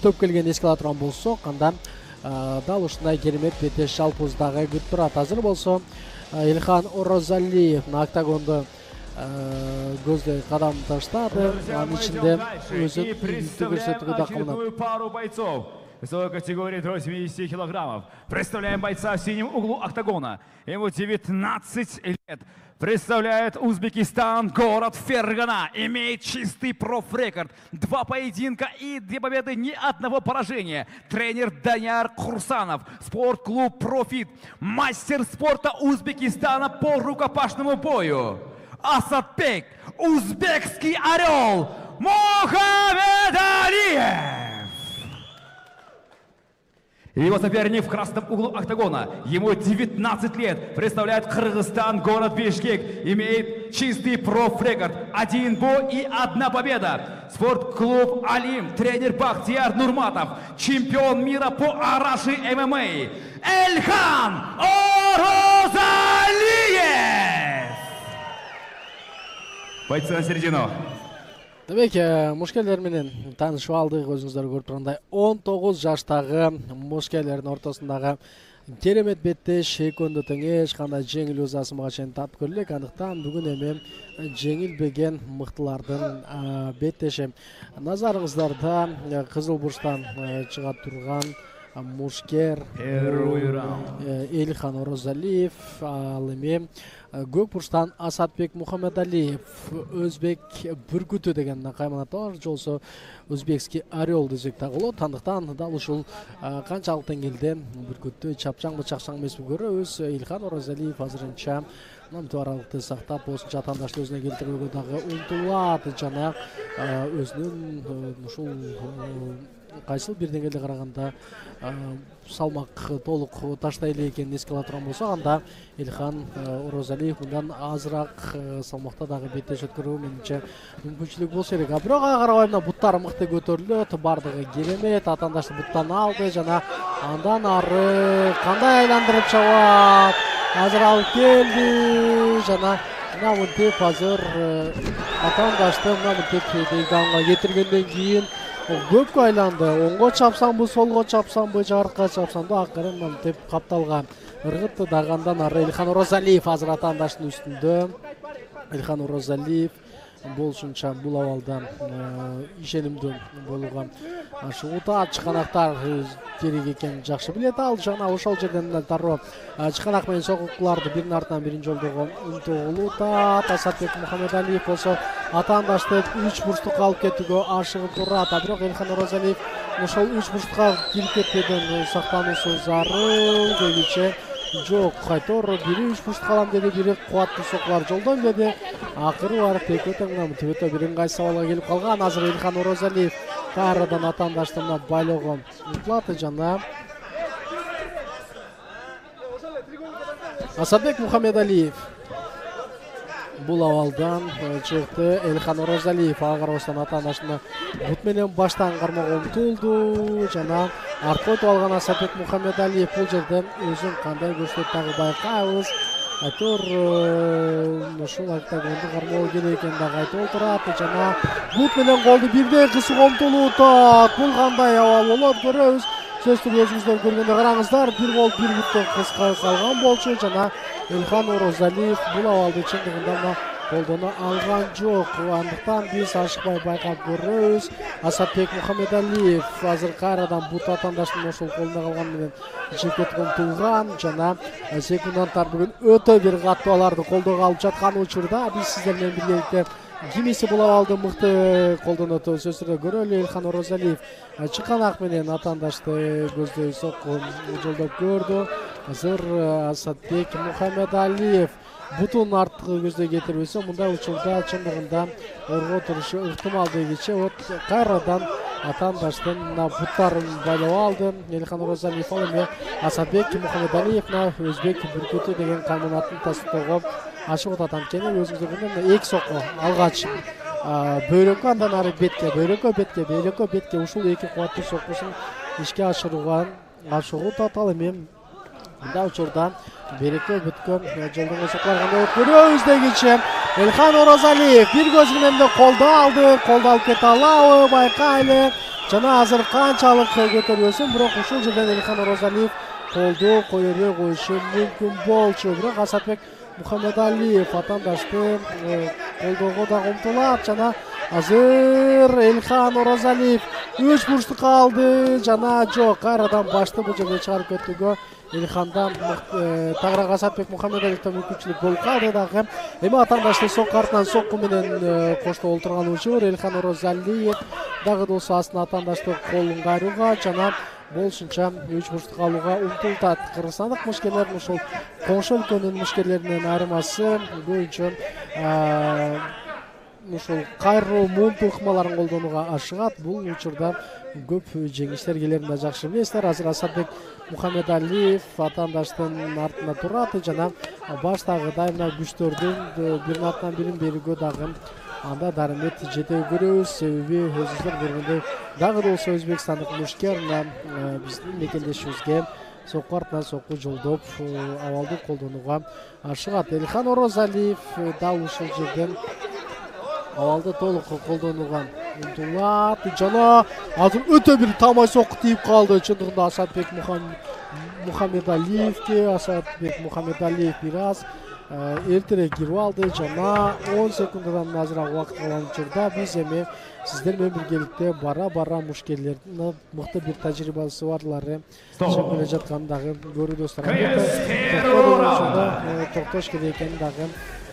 көптөп келген эске ала турган болсок, анда дал ушундай керемет бетеш жалпыбыздагы күтүп турат. Азыр болсо Элхан Орозалиев октагонду көздөй кадам таштады. Анын ичинде өзүн көрсөтүүгө да кылынат. Весовой категории до 80 килограммов. Представляем бойца в синем углу октагона. Ему 19 лет. Представляет Узбекистан, город Фергана. Имеет чистый профрекорд. 2 поединка и 2 победы, ни одного поражения. Тренер Данияр Курсанов. Спортклуб «Профит». Мастер спорта Узбекистана по рукопашному бою. Асадбек, узбекский орел, Мухаммедалиев. Его соперник в красном углу октагона. Ему 19 лет. Представляет Кыргызстан, город Бишкек. Имеет чистый профрекорд. 1 бой и 1 победа. Спортклуб «Алим». Тренер Бахтияр Нурматов. Чемпион мира по араши ММА. Элхан Орозалиев. Бойцы на середину. Демек, мушкелер менен таанышып алдык, өзүңүздөр көрүп тургандай 19 жаштагы мушкелердин ортосундагы керемет беттеш, экөөндө тең эч кандай жеңил узасымга чейин тап көрүлөк. Андыктан бүгүн эми жеңилбеген мыктылардын беттеши. Назарыңыздарда кызыл бурчтан чыга турган мушкер Элхан Орозалиев, ал эми көк бурчтан Асадбек Мухаммедалиев, өзбек бүркүтү деген кайманат бар, жолсо узбекский орел десек тагылат. Андыктан дал ушул канчалык деңгээлде бүркүттү чапчаңбы чакчаң эмеспи көрөбүз. Элхан Орозалиев азырынча мынтип аралыкты сактап, осунча атаандашты өзүнө келтирүүгө дагы умтулат жана өзүнүн ушул кайсыл бир деңгээлде караганда салмак толук таштай эле экенин эске ала турган болсок, анда Элхан Орозалиев мындан азыраак салмакта дагы беттеш өткөрүүгө менимче мүмкүнчүлүк болсо керек. Бирок ага карабай мына буттары мыкты көтөрүлөт, бардыгы керемет, атаандашты буттан алды жана андан ары кандай айландырып чабат, азыр алып келди жана мына мынтип азыр атаандашты мына мынтип дейганга кетиргенден кийин көпкө айланды. Оңго чапсамбы, солго чапсамбы, жакыркка чапсамбы, акыры мынтип капталган. Ыргытты дагы андан ары Элхан Орозалиев азыр атаандаштын үстүндө. Элхан Орозалиев болушунча бул абалдан ишенимдүү болууга ашыгууда. Чыканактар керек экенин жакшы билет. Ал жана ошол жерден дароо чыканак менен сокуктууларды биринин артынан бирин жолдого умтулууда. Асадбек Мухаммедалиев болсо атаандашты 3 бурчтукка алып кетүүгө ашыгып турат. Бирок Элхан Орозалиев ошол 3 бурчтукка кирип кетпеден сактануусу зарыл. Көбүнчө жок, кайтор бири 3 бурчтукка алам деди, бири кубаттуу сокулар жолдон деди. Акыры барып экөө тең өтө бир ыңгай сабалга келип калган. Азыр Элхан Орозалиев кайрадан атаандаштын байлоого умтулат жана Асадбек Мухаммедалиев бул абалдан чыкты. Элхан Орозалиев ага карабастан атаандашына бут менен баштан кармоого умтулду жана артка өтүп алган Асадбек Мухаммедалиев бул жерде өзүн кандай көрсөтөт дагы байкайбыз. Айтор ушул октагонду кармоо керек экенин дагы айтып отурат жана бут менен колду бирдей кысууга умтулуп атат. Бул кандай абал болот көрөбүз. Сөз түрү өзүңүздөр көргөндө караңыздар, бир кол бир буттан кыска калган болчу жана Элхан Орозалиев бул абалды чындыгында колдоно алган жок. Андыктан биз ашыкпай байкап көрөбүз. Асадбек Мухаммедалиев азыр кайрадан бут атаандаштын ошол колунда калган менен жекет умтулган жана секунданттар бүгүн өтө бир каттуу аларды колдоого алып жаткан учурда биз сиздер менен биргеликте кимиси бул абалды мыкты колдонот сөз түрдө көрөлү. Элхан Орозалиев чыканак менен атаандашты көздөй сокку жолдоп көрдү. Азыр Асадбек Мухаммедалиев бутун арткы көздөй кетирбесе, мындай учурда чындыгында орго турушу ыктымал дегиче. Вот кайрадан атаандаштын буттарын байлап алды. Элхан Орозалиев ал эми Асадбек Мухаммедалиев өзбек бүркүтү деген кайманатын тастоого ашыгып атат. Анткени өзүңүздөр көргөндөй 2 сокко алгач бөйрөккө, андан ары бетке, бөйрөккө бетке, бөйрөккө бетке ушул 2 кубаттуу соккусун ишке ашырууга ашыгып атат. Ал эми мындай учурда берекө бүткөн жолдон сокулар кандай көрөбүз дегиче. Элхан Орозалиев бир көз менен колду алды, колду алып кете алабы байкайлы. жана азыр канчалык көтөрүлсүн, бирок ушул жерден Элхан Орозалиев колду койбой коюшу мүмкүн болчу. Бирок Асатбек Мухаммедалиев атандашты колдоого да умтулат жана азыр Элхан Орозалиев 3 бурчтукка алды жана жок, кайрадан башты бул жерде чыгарып кетүүгө Элхандан тагыраак Асатбек Мухаммедалиевден мүмкүнчүлүк болуп калды дагы. Эми атандашты сокку артынан сокку менен коштоп олтурган учур. Элхан Орозалиев дагы болсо астына атандашты колун кайрууга жана болушунча 3 бурчтукка алууга умтултат. Кыргызстандык мушкерлер ушул коңшу өлкөнүн мушкерлеринен айырмасы боюнча ушул кайруу мунту ыкмаларын колдонууга ашыгат. Бул учурда көп жеңиштер келерин да жакшы билесиздер. Азыр Асатбек Мухаммедалиев атандаштын артында турат жана баштагыдай мына күчтөрдүн биринин артынан бирин берүүгө дагы анда дарымет жете көрөбүз. Себеби өзүңүздөр көргөндөй дагы да болсо өзбекстандык мушкер биздин мекендешибизге сокку артынан сокку жолдоп абалды колдонууга ашыгат. Элхан Орозалиев дал ушул жерден абалды толук колдонууга умтулат жана азыр өтө бир тамай сокку тийип калды. Чындыгында Асатбек Мухаммедалиев бир аз эртерээк кирип алды жана 10 секундадан азыраак убакыт калган учурда биз эми сиздер менен биргеликте бара мушкерлердин мыкты бир тажрыйбасы барлары чыгып келе жатканын дагы көрүү достор. Токтош керек экенин дагы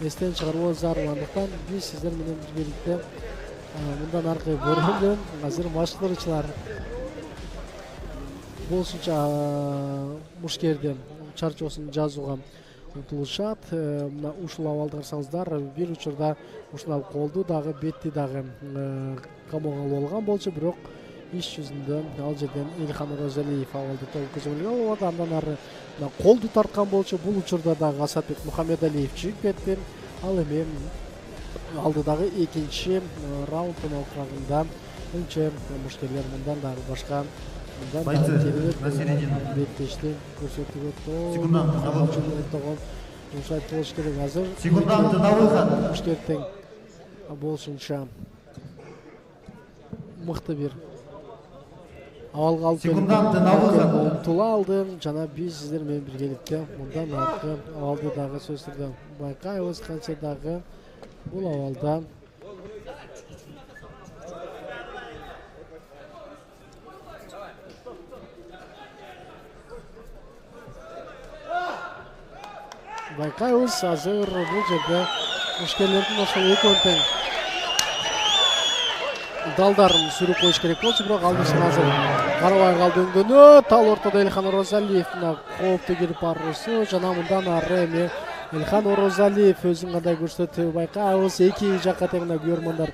эстен чыгаруу зарыл. Андыктан биз сиздер менен биргеликте мындан аркы көргөндө азыр машыктыруучулар болушунча мушкердин чарчоосун жазууга умтулушат. Мына ушул абалды карасаңыздар, бир учурда ушундай колду дагы бетти дагы камоого алып алган болчу, бирок иш жүзүндө ал жерден Элхан Орозалиев абалды толук көзөмөлгө алып алды. Андан ары колду тарткан болчу. Бул учурда дагы Асатбек Мухаммедалиев чыгып кетти. Ал эми алдыдагы экинчи раунддун окуганда ынче мушкерлер мындан дагы башка беттешти көрсөтүүгө жумшайт болуш керек. Азыр мушкер тең болушунча мыкты бир абалга алып умтула алды жана биз сиздер менен биргеликте мындан аркы абалды дагы сөзсүз түрдө байкайбыз. Канча дагы бул абалда байкайбыз. Азыр бул жерде мушкерлердин ошол экөө тең далдарын сүрүп коюш керек болчу, бирок алдысын азыр карабай калды өңгөнү. Тал ортодо Элхан Орозалиевдин кооптуу кирип баруусу жана мындан ары эми Элхан Орозалиев өзүн кандай көрсөтүп байкайбыз. Эки жакка тең көрөрмандар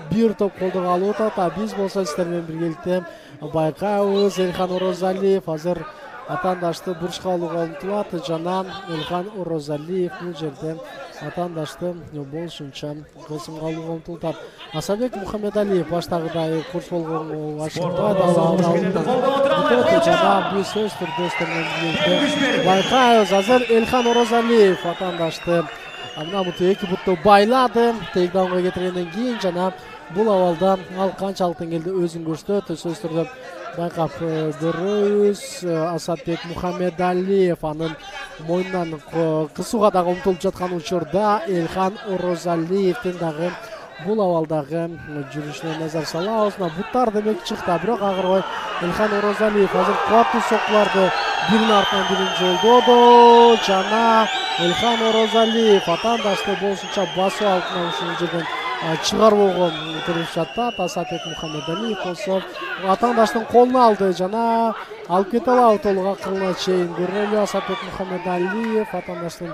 бир топ колдоого алып атат. А биз болсо сиздер менен биргеликте байкайбыз. Элхан Орозалиев азыр атандашты бурчка алууга умтулат жана Элхан Орозалиев бул жерде атандашты болушунча кысымга алууга умтулат. Асатбек Мухаммедалиев баштагыдай курс болгонго ашыкпайт, жана биз сөз түрдө байкайбыз. Азыр Элхан Орозалиев атандашты мына буту эки бутту байлады тейкдаунга кетиргенден кийин жана бул абалда ал канчалык деңгээлде өзүн көрсөтөт сөз түрдө байкап көрөбүз. Асатбек Мухаммедалиев анын мойнунан кысууга дагы умтулуп жаткан учурда Элхан Орозалиевдин дагы бул абалдагы жүрүшүнө назар салабыз. Буттар демек чыкты, бирок агырбай Элхан Орозалиев азыр кубаттуу соккуларды биринин артынан бирин жолдоду жана Элхан Орозалиев атандашты болушунча басып алып ушул жерден чыгарууга тырышат. Асатбек Мухаммедалиев болсо атандаштын колуна алды жана алып кете алабы толук акырына чейин көрөлү. Асатбек Мухаммедалиев атандаштын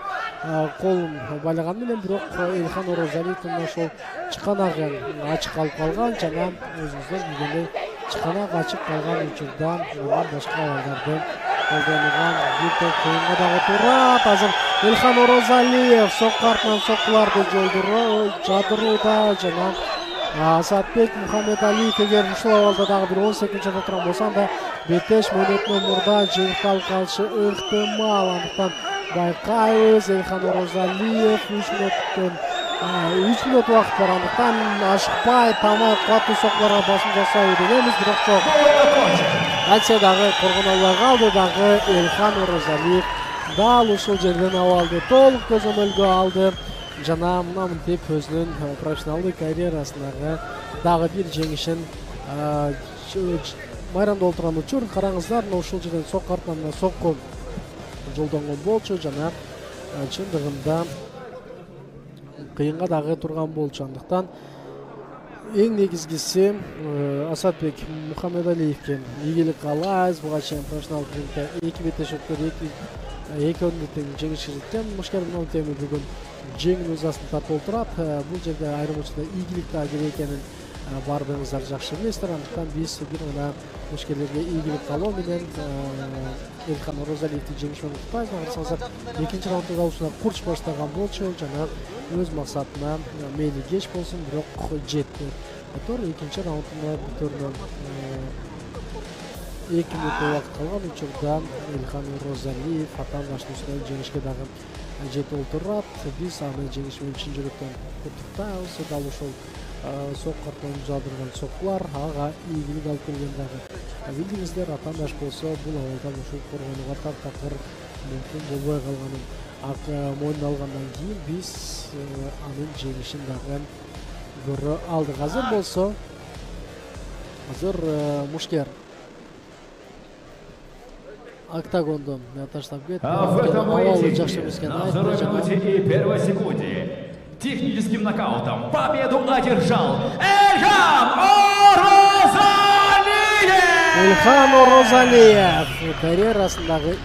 колун байлаган менен бирок Элхан Орозалиевдин ошол чыканагы ачык калып калган жана өзүңүздөр билгендей чыканак ачык калган учурда башка абалдарды колдонууга бир топ коюнга дагы турат. Азыр Элхан Орозалиев сокку артынан соккуларды жадырууда жана Асатбек Мухаммедалиев эгер ушул абалда дагы бир 10 секунд жада турган болсо анда беттеш мөөнөтүнөн мурда жеңип алып калышы ыктымал. Андыктан байкайбыз Элхан Орозалиев 3 мүнөттөн 3 минут уақыт бар, андықтан ашықпай, тамай, қуатты соққыларға басым жасай үйренеміз, бірақ жоқ. Әйтсе дағы Қорғанауларға алды дағы Эльхан Оразалиев дал ушул жерден алды, толық көзөмөлгө алды. Жана мына деп өзүнүн профессионалдык карьерасындагы дагы бир жеңишин майрамда отурган учур. Караңыздар, ушул жерден сокку артынан сокку жолдонгон болчу, жана чындыгында кыйынга дагы турган болчу. Андыктан эң негизгиси Асатбек Мухаммедалиевке ийгилик каалайбыз. Буга чейин профессионалдык рингде 2 беттешөктөр, 2 өндүтүн жеңиши жеткен. Мушкер мына теми бүгүн жеңил өз астын тартып отурат. Бул жерде айрым учурда ийгилик да керек экенин баарыңыздар жакшы билесиздер. Андыктан биз бир гана мушкерлерге ийгилик каалоо менен Эльхан Оразалиевди жеңиш менен куттуктайбыз. Карасаңыздар, экинчи раундда далушуна курч баштаган болчу, жана өз максатына мейли кеч болсун, бирок жетти. Экинчи раундунда бүтөрүнөн 2 минут убакыт калган учурда Эльхан Оразалиев атаандаштын жеңишке дагы жетип отурат. Биз аны жеңиш менен чын жүрөктөн куттуктайбыз. Дал ошол сокку артынан жаадырган соккулар ага ийгилик алып келген дагы. Билдиңиздер, атаандаш болсо бул абалдан ушул коргонууга таптакыр мүмкүн болбой калганын мойнуна алгандан кийин биз анын жеңишин дагы көрө алдык. Азыр мушкер октагондон таштап кетти. В этом поединке на второй минуте и первой секунде техническим нокаутом победу одержал Эльхан Оразалиев! Эльхан Оразалиев карьерасындагы